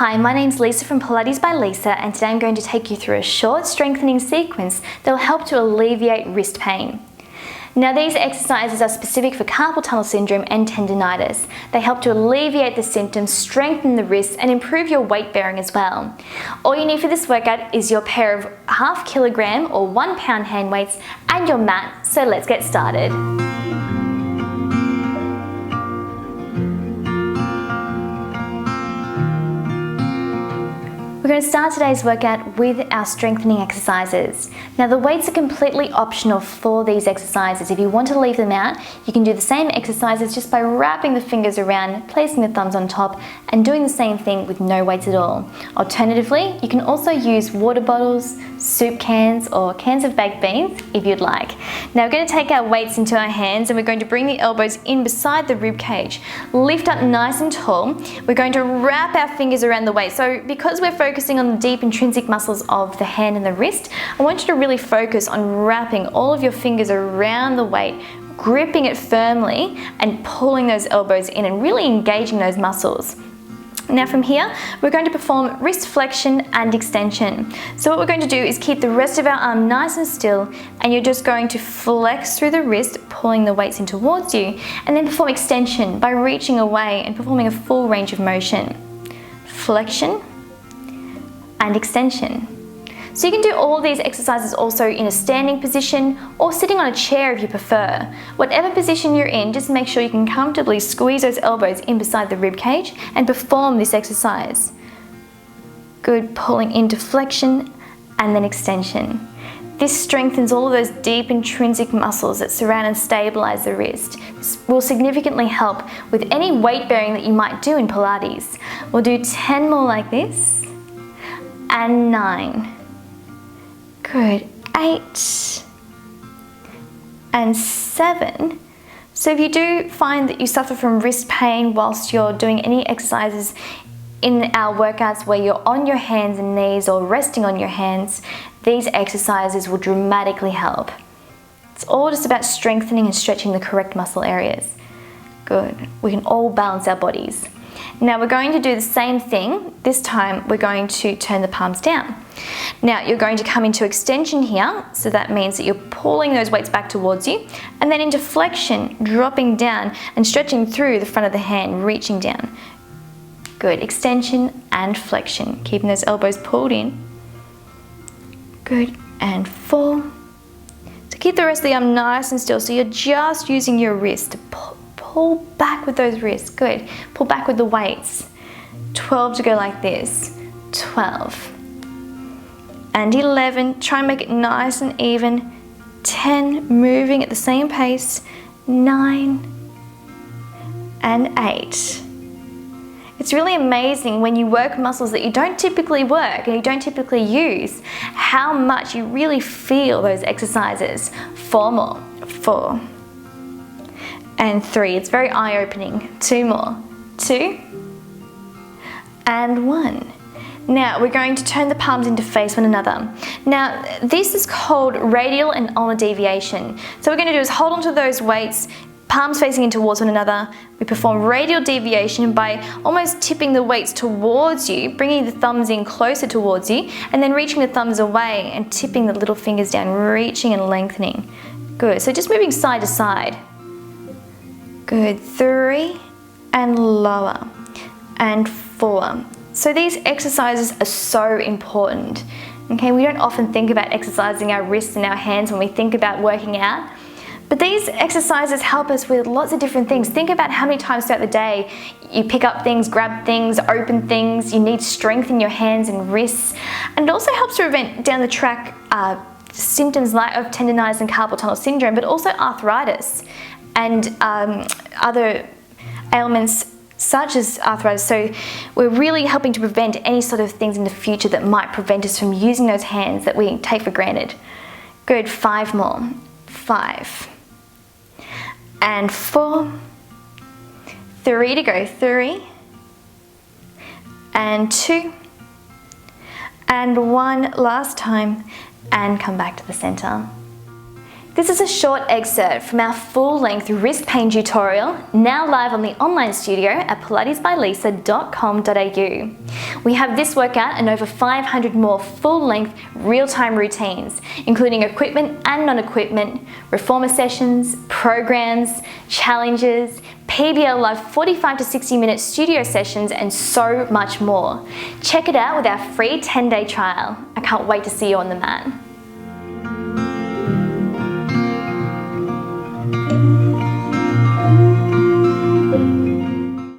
Hi, my name's Lisa from Pilates by Lisa, and today I'm going to take you through a short strengthening sequence that will help to alleviate wrist pain. Now, these exercises are specific for carpal tunnel syndrome and tendonitis. They help to alleviate the symptoms, strengthen the wrists, and improve your weight bearing as well. All you need for this workout is your pair of 1/2 kilogram or 1 pound hand weights and your mat, so let's get started. We're going to start today's workout with our strengthening exercises. Now, the weights are completely optional for these exercises. If you want to leave them out, you can do the same exercises just by wrapping the fingers around, placing the thumbs on top, and doing the same thing with no weights at all. Alternatively, you can also use water bottles, soup cans, or cans of baked beans if you'd like. Now, we're going to take our weights into our hands and we're going to bring the elbows in beside the rib cage. Lift up nice and tall. We're going to wrap our fingers around the weight. So because we're focusing on the deep intrinsic muscles of the hand and the wrist, I want you to really focus on wrapping all of your fingers around the weight, gripping it firmly and pulling those elbows in and really engaging those muscles. Now from here, we're going to perform wrist flexion and extension. So what we're going to do is keep the rest of our arm nice and still, and you're just going to flex through the wrist, pulling the weights in towards you, and then perform extension by reaching away and performing a full range of motion. Flexion and extension. So you can do all these exercises also in a standing position or sitting on a chair if you prefer. Whatever position you're in, just make sure you can comfortably squeeze those elbows in beside the rib cage and perform this exercise. Good, pulling into flexion and then extension. This strengthens all of those deep intrinsic muscles that surround and stabilize the wrist. This will significantly help with any weight bearing that you might do in Pilates. We'll do 10 more like this, and 9. Good, 8 and 7. So if you do find that you suffer from wrist pain whilst you're doing any exercises in our workouts where you're on your hands and knees or resting on your hands, these exercises will dramatically help. It's all just about strengthening and stretching the correct muscle areas. Good, we can all balance our bodies. Now we're going to do the same thing. This time we're going to turn the palms down. Now you're going to come into extension here, so that means that you're pulling those weights back towards you, and then into flexion, dropping down and stretching through the front of the hand, reaching down. Good, extension and flexion, keeping those elbows pulled in. Good, and 4. So keep the rest of the arm nice and still, so you're just using your wrist to pull back with those wrists. Good. Pull back with the weights. 12 to go like this. 12. And 11. Try and make it nice and even. 10. Moving at the same pace. 9. And 8. It's really amazing when you work muscles that you don't typically work and you don't typically use, how much you really feel those exercises. 4 more. 4. And 3, it's very eye-opening. 2 more. 2 and 1. Now we're going to turn the palms in to face one another. Now this is called radial and ulnar deviation. So what we're going to do is hold onto those weights, palms facing in towards one another. We perform radial deviation by almost tipping the weights towards you, bringing the thumbs in closer towards you, and then reaching the thumbs away and tipping the little fingers down, reaching and lengthening. Good, so just moving side to side. Good, 3 and lower, and 4. So these exercises are so important. Okay, we don't often think about exercising our wrists and our hands when we think about working out, but these exercises help us with lots of different things. Think about how many times throughout the day you pick up things, grab things, open things. You need strength in your hands and wrists, and it also helps to prevent down the track symptoms like of tendonitis and carpal tunnel syndrome, but also arthritis and other ailments such as arthritis. So we're really helping to prevent any sort of things in the future that might prevent us from using those hands that we take for granted. Good, 5 more. 5 and 4. 3 to go. 3 and 2 and 1 last time, and come back to the center. This is a short excerpt from our full-length wrist pain tutorial, now live on the online studio at pilatesbylisa.com.au. We have this workout and over 500 more full-length, real-time routines, including equipment and non-equipment, reformer sessions, programs, challenges, PBL Live 45 to 60 minute studio sessions, and so much more. Check it out with our free 10-day trial. I can't wait to see you on the mat.